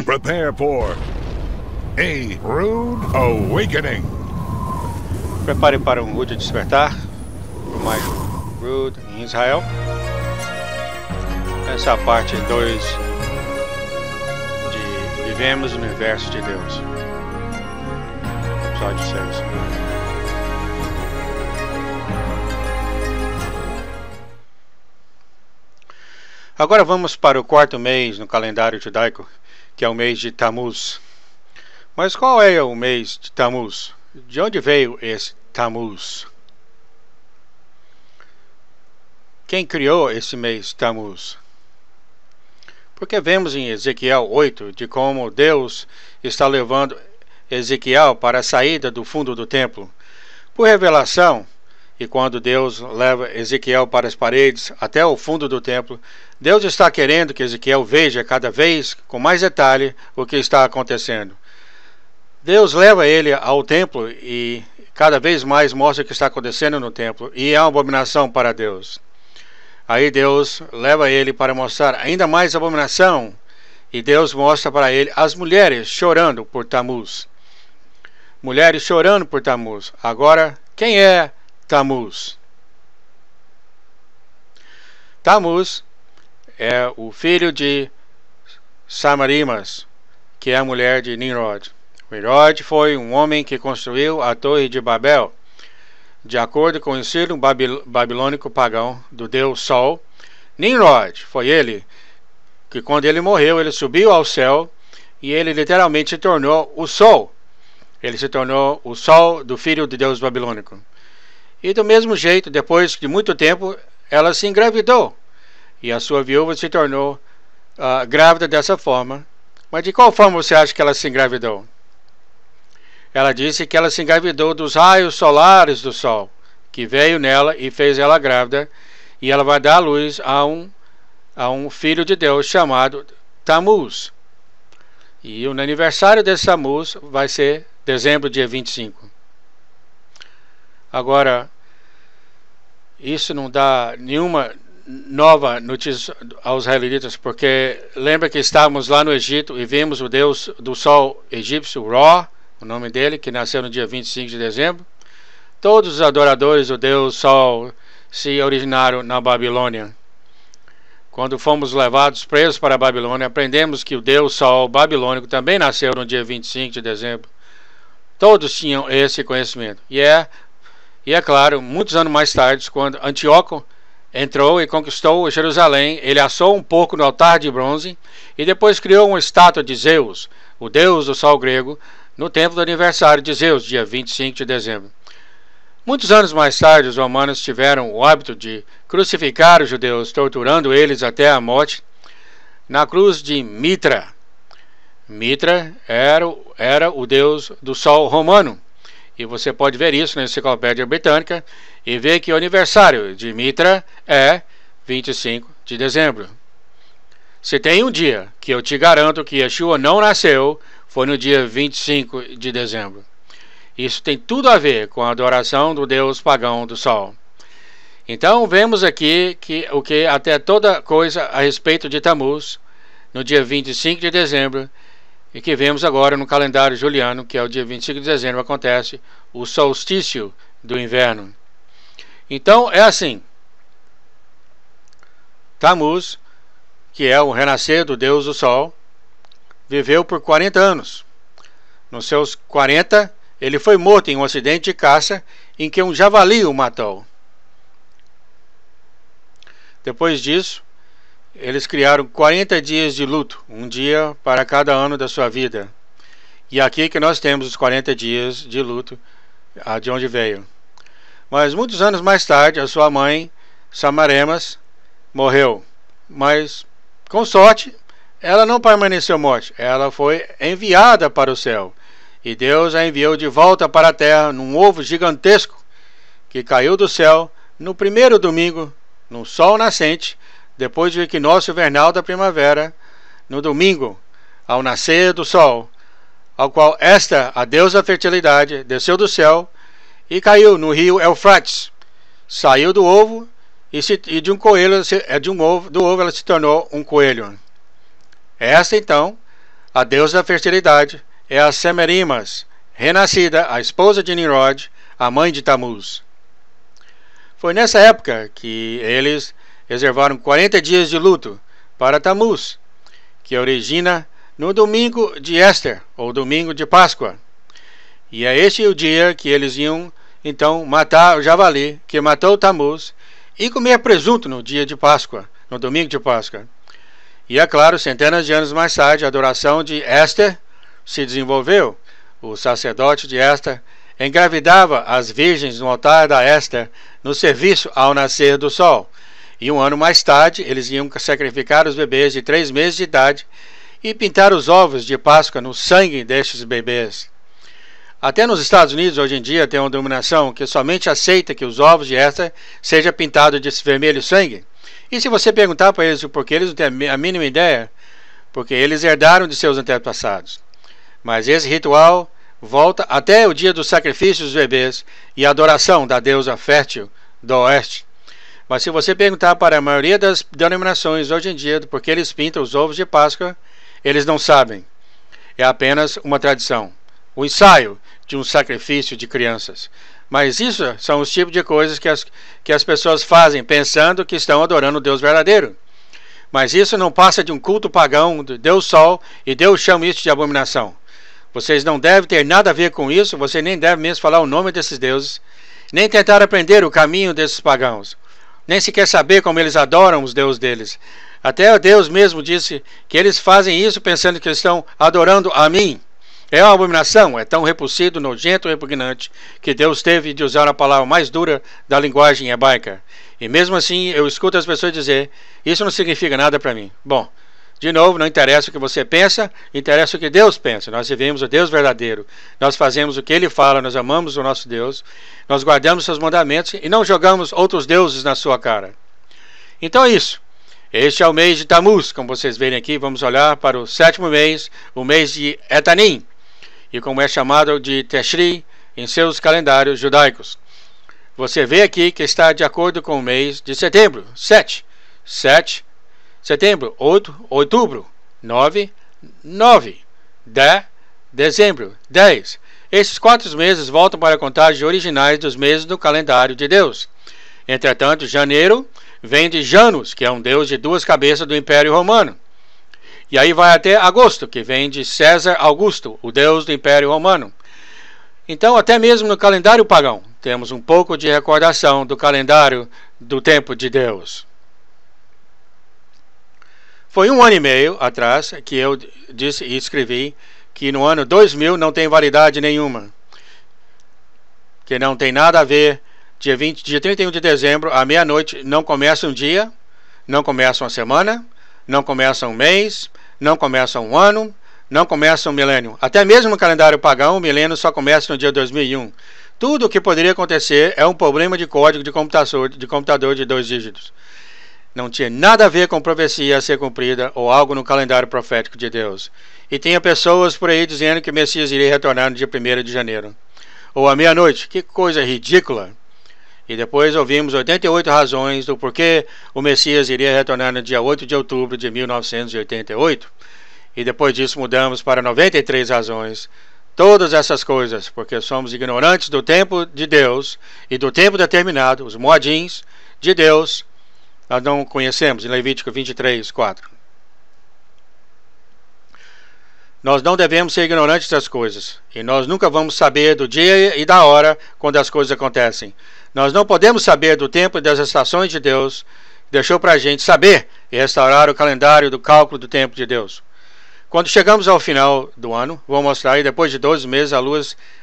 Prepare for a rude awakening. Prepare para um rude despertar. Mais rude em Israel. Essa é a parte 2 de Vivemos no Universo de Deus. Episódio 6. Agora vamos para o quarto mês no calendário judaico, que é o mês de Tammuz. Mas qual é o mês de Tammuz? De onde veio esse Tammuz? Quem criou esse mês Tammuz? Porque vemos em Ezequiel 8 de como Deus está levando Ezequiel para a saída do fundo do templo. Por revelação, e quando Deus leva Ezequiel para as paredes até o fundo do templo, Deus está querendo que Ezequiel veja cada vez com mais detalhe o que está acontecendo. Deus leva ele ao templo e cada vez mais mostra o que está acontecendo no templo, e é uma abominação para Deus. Aí Deus leva ele para mostrar ainda mais abominação, e Deus mostra para ele as mulheres chorando por Tammuz. Mulheres chorando por Tammuz. Agora, quem é Tammuz? Tammuz é o filho de Samarimas, que é a mulher de Nimrod. Nimrod foi um homem que construiu a Torre de Babel. De acordo com o ensino babilônico pagão do deus Sol, Nimrod foi ele que, quando ele morreu, ele subiu ao céu e ele literalmente se tornou o Sol. Ele se tornou o Sol do filho de Deus babilônico. E do mesmo jeito, depois de muito tempo, ela se engravidou. E a sua viúva se tornou grávida dessa forma. Mas de qual forma você acha que ela se engravidou? Ela disse que ela se engravidou dos raios solares do Sol, que veio nela e fez ela grávida. E ela vai dar à luz a um filho de Deus chamado Tammuz. E o aniversário desse Tammuz vai ser dezembro, dia 25. Agora, isso não dá nenhuma nova notícia aos israelitas, porque lembra que estávamos lá no Egito e vimos o deus do sol egípcio, Ra, o nome dele, que nasceu no dia 25 de dezembro. Todos os adoradores do deus sol se originaram na Babilônia. Quando fomos levados presos para a Babilônia, aprendemos que o deus sol babilônico também nasceu no dia 25 de dezembro. Todos tinham esse conhecimento. E é claro, muitos anos mais tarde, quando Antíoco entrou e conquistou Jerusalém, ele assou um pouco no altar de bronze e depois criou uma estátua de Zeus, o deus do sol grego, no templo do aniversário de Zeus, dia 25 de dezembro. Muitos anos mais tarde, os romanos tiveram o hábito de crucificar os judeus, torturando eles até a morte, na cruz de Mitra. Mitra era o deus do sol romano. E você pode ver isso na Enciclopédia Britânica e ver que o aniversário de Mitra é 25 de dezembro. Se tem um dia que eu te garanto que Yeshua não nasceu, foi no dia 25 de dezembro. Isso tem tudo a ver com a adoração do deus pagão do sol. Então vemos aqui que até toda coisa a respeito de Tammuz, no dia 25 de dezembro, e que vemos agora no calendário juliano, que é o dia 25 de dezembro, acontece o solstício do inverno. Então é assim: Tammuz, que é o renascer do deus do sol, viveu por 40 anos. Nos seus 40, ele foi morto em um acidente de caça em que um javali o matou. Depois disso, eles criaram 40 dias de luto, um dia para cada ano da sua vida. E aqui que nós temos os 40 dias de luto, de onde veio. Mas muitos anos mais tarde, a sua mãe, Samaremas, morreu. Mas, com sorte, ela não permaneceu morta. Ela foi enviada para o céu. E Deus a enviou de volta para a terra num ovo gigantesco que caiu do céu no primeiro domingo, no sol nascente, depois do equinócio vernal da primavera, no domingo, ao nascer do sol, ao qual a deusa da fertilidade, desceu do céu e caiu no rio Eufrates. Saiu do ovo e de um coelho, do ovo ela se tornou um coelho. Esta então a deusa da fertilidade, é a Semerimas, renascida, a esposa de Nimrod, a mãe de Tamuz. Foi nessa época que eles reservaram 40 dias de luto para Tamuz, que origina no domingo de Éster, ou domingo de Páscoa. E é este o dia que eles iam, então, matar o javali que matou Tamuz e comer presunto no dia de Páscoa, no domingo de Páscoa. E é claro, centenas de anos mais tarde, a adoração de Éster se desenvolveu. O sacerdote de Éster engravidava as virgens no altar da Éster no serviço ao nascer do sol. E um ano mais tarde, eles iam sacrificar os bebês de 3 meses de idade e pintar os ovos de Páscoa no sangue destes bebês. Até nos Estados Unidos, hoje em dia, tem uma denominação que somente aceita que os ovos de Éster sejam pintados de vermelho sangue. E se você perguntar para eles o porquê, eles não têm a mínima ideia, porque eles herdaram de seus antepassados. Mas esse ritual volta até o dia do sacrifício dos bebês e a adoração da deusa fértil do oeste. Mas se você perguntar para a maioria das denominações hoje em dia por que eles pintam os ovos de Páscoa, eles não sabem. É apenas uma tradição, o ensaio de um sacrifício de crianças. Mas isso são os tipos de coisas que as pessoas fazem pensando que estão adorando o Deus verdadeiro. Mas isso não passa de um culto pagão de Deus Sol, e Deus chama isso de abominação. Vocês não devem ter nada a ver com isso, você nem deve mesmo falar o nome desses deuses, nem tentar aprender o caminho desses pagãos, nem sequer saber como eles adoram os deuses deles. Até Deus mesmo disse que eles fazem isso pensando que estão adorando a mim. É uma abominação, é tão repulsivo, nojento e repugnante que Deus teve de usar a palavra mais dura da linguagem hebraica. E mesmo assim eu escuto as pessoas dizer, isso não significa nada para mim. Bom, de novo, não interessa o que você pensa, interessa o que Deus pensa. Nós vivemos o Deus verdadeiro, nós fazemos o que Ele fala, nós amamos o nosso Deus, nós guardamos seus mandamentos e não jogamos outros deuses na sua cara. Então é isso. Este é o mês de Tamuz, como vocês verem aqui. Vamos olhar para o 7º mês, o mês de Etanim, e como é chamado de Teshri em seus calendários judaicos. Você vê aqui que está de acordo com o mês de setembro, 7, setembro, 8, outubro, 9, 10, dezembro, 10. Esses 4 meses voltam para a contagem originais dos meses do calendário de Deus. Entretanto, janeiro vem de Janus, que é um deus de 2 cabeças do Império Romano. E aí vai até agosto, que vem de César Augusto, o deus do Império Romano. Então, até mesmo no calendário pagão, temos um pouco de recordação do calendário do tempo de Deus. Foi 1 ano e meio atrás que eu disse e escrevi que no ano 2000 não tem validade nenhuma, que não tem nada a ver. Dia 31 de dezembro, à meia-noite, não começa um dia, não começa uma semana, não começa um mês, não começa um ano, não começa um milênio. Até mesmo no calendário pagão, o milênio só começa no dia 2001. Tudo o que poderia acontecer é um problema de código de computador de 2 dígitos. Não tinha nada a ver com profecia a ser cumprida ou algo no calendário profético de Deus. E tinha pessoas por aí dizendo que o Messias iria retornar no dia 1º de janeiro. Ou à meia-noite. Que coisa ridícula! E depois ouvimos 88 razões do porquê o Messias iria retornar no dia 8 de outubro de 1988. E depois disso mudamos para 93 razões. Todas essas coisas, porque somos ignorantes do tempo de Deus e do tempo determinado, os moadins de Deus, nós não conhecemos, em Levítico 23, 4. Nós não devemos ser ignorantes das coisas, e nós nunca vamos saber do dia e da hora quando as coisas acontecem. Nós não podemos saber do tempo e das estações de Deus, deixou para a gente saber e restaurar o calendário do cálculo do tempo de Deus. Quando chegamos ao final do ano, vou mostrar aí, depois de 12 meses,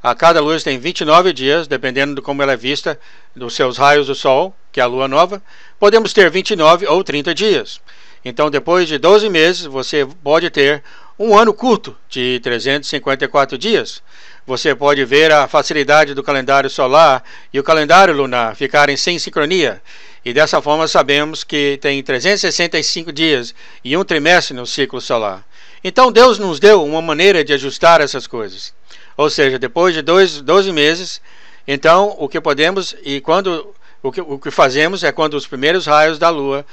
a cada luz tem 29 dias, dependendo de como ela é vista, dos seus raios do sol, que é a lua nova, podemos ter 29 ou 30 dias. Então, depois de 12 meses, você pode ter um ano curto de 354 dias. Você pode ver a facilidade do calendário solar e o calendário lunar ficarem sem sincronia. E dessa forma sabemos que tem 365 dias e um trimestre no ciclo solar. Então Deus nos deu uma maneira de ajustar essas coisas. Ou seja, depois de 12 meses, então o que podemos e quando o que fazemos é quando os primeiros raios da lua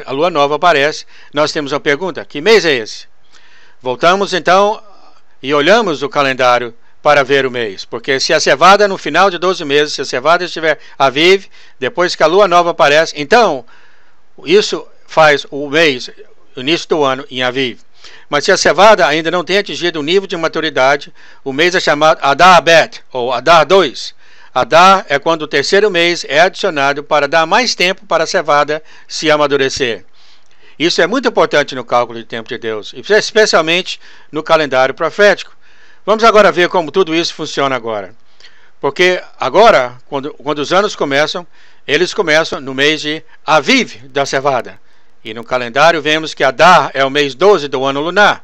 a lua nova aparece, nós temos uma pergunta: que mês é esse? Voltamos então e olhamos o calendário para ver o mês, porque se a cevada no final de 12 meses, se a cevada estiver Aviv, depois que a lua nova aparece, então isso faz o mês, o início do ano, em Aviv. Mas se a cevada ainda não tem atingido o nível de maturidade, o mês é chamado Adar Bet, ou Adar 2. Adar é quando o terceiro mês é adicionado para dar mais tempo para a cevada se amadurecer. Isso é muito importante no cálculo de tempo de Deus, especialmente no calendário profético. Vamos agora ver como tudo isso funciona agora. Porque agora, quando os anos começam, eles começam no mês de Aviv da cevada. E no calendário vemos que Adar é o mês 12 do ano lunar.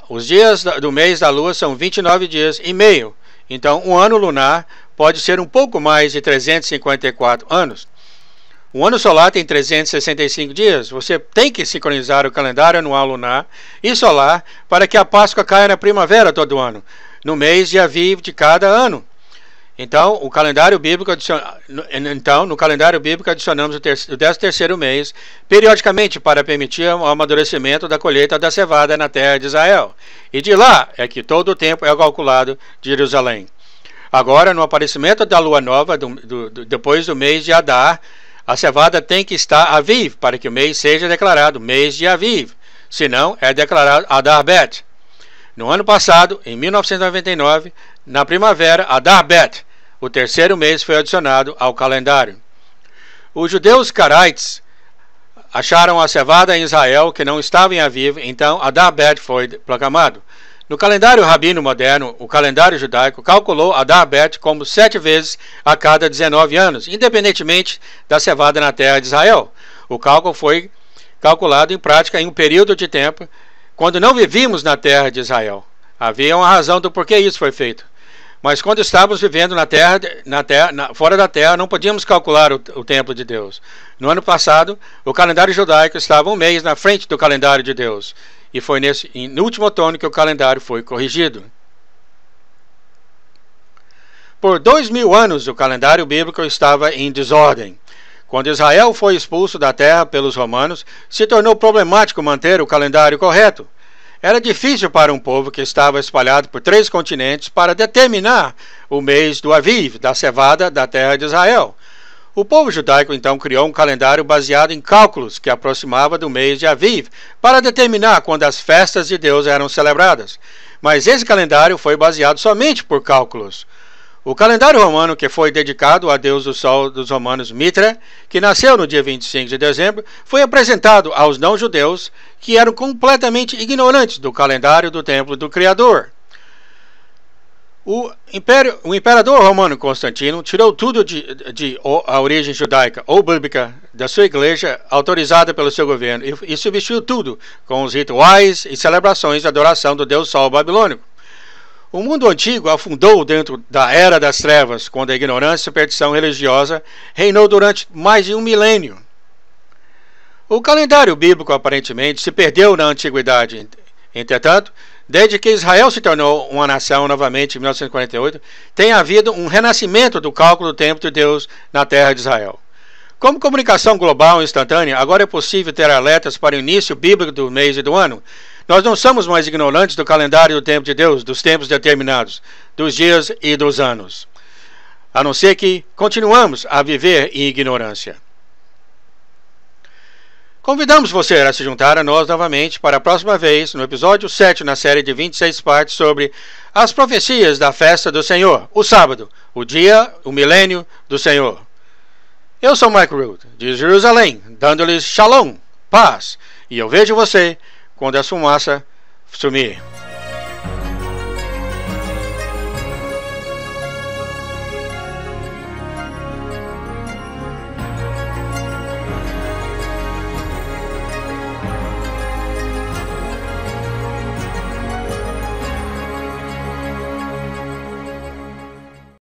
Os dias do mês da lua são 29 dias e meio. Então, um ano lunar pode ser um pouco mais de 354 anos. O ano solar tem 365 dias. Você tem que sincronizar o calendário anual lunar e solar para que a Páscoa caia na primavera todo ano, no mês de Aviv de cada ano. Então, no calendário bíblico adicionamos o 13º mês periodicamente para permitir o amadurecimento da colheita da cevada na terra de Israel. E de lá é que todo o tempo é calculado de Jerusalém. Agora, no aparecimento da lua nova, depois do mês de Adar, a cevada tem que estar Aviv para que o mês seja declarado mês de Aviv. Senão, é declarado Adar Bet. No ano passado, em 1999, na primavera, Adar Bet, o terceiro mês foi adicionado ao calendário. Os judeus caraites acharam a cevada em Israel que não estava em Aviv, então Adar Bet foi proclamado. No calendário rabino moderno, o calendário judaico calculou Adar Bet como 7 vezes a cada 19 anos, independentemente da cevada na terra de Israel. O cálculo foi calculado em prática em um período de tempo quando não vivíamos na terra de Israel. Havia uma razão do porquê isso foi feito. Mas quando estávamos vivendo fora da terra, não podíamos calcular o templo de Deus. No ano passado, o calendário judaico estava um mês na frente do calendário de Deus. E foi no último outono que o calendário foi corrigido. Por 2000 anos, o calendário bíblico estava em desordem. Quando Israel foi expulso da terra pelos romanos, se tornou problemático manter o calendário correto. Era difícil para um povo que estava espalhado por 3 continentes para determinar o mês do Aviv, da cevada da terra de Israel. O povo judaico então criou um calendário baseado em cálculos que aproximava do mês de Aviv para determinar quando as festas de Deus eram celebradas. Mas esse calendário foi baseado somente por cálculos. O calendário romano, que foi dedicado a Deus do Sol dos romanos Mitra, que nasceu no dia 25 de dezembro, foi apresentado aos não-judeus que eram completamente ignorantes do calendário do templo do Criador. O imperador romano Constantino tirou tudo a origem judaica ou bíblica da sua igreja autorizada pelo seu governo e substituiu tudo com os rituais e celebrações de adoração do Deus Sol babilônico. O mundo antigo afundou dentro da Era das Trevas, quando a ignorância e superstição religiosa reinou durante mais de 1 milênio. O calendário bíblico aparentemente se perdeu na antiguidade. Entretanto, desde que Israel se tornou uma nação novamente em 1948, tem havido um renascimento do cálculo do tempo de Deus na terra de Israel. Como comunicação global e instantânea, agora é possível ter alertas para o início bíblico do mês e do ano. Nós não somos mais ignorantes do calendário do tempo de Deus, dos tempos determinados, dos dias e dos anos. A não ser que continuamos a viver em ignorância. Convidamos você a se juntar a nós novamente para a próxima vez, no episódio 7, na série de 26 partes sobre as profecias da festa do Senhor, o sábado, o dia, o milênio do Senhor. Eu sou Mike Root, de Jerusalém, dando-lhes shalom, paz, e eu vejo você quando a fumaça sumir.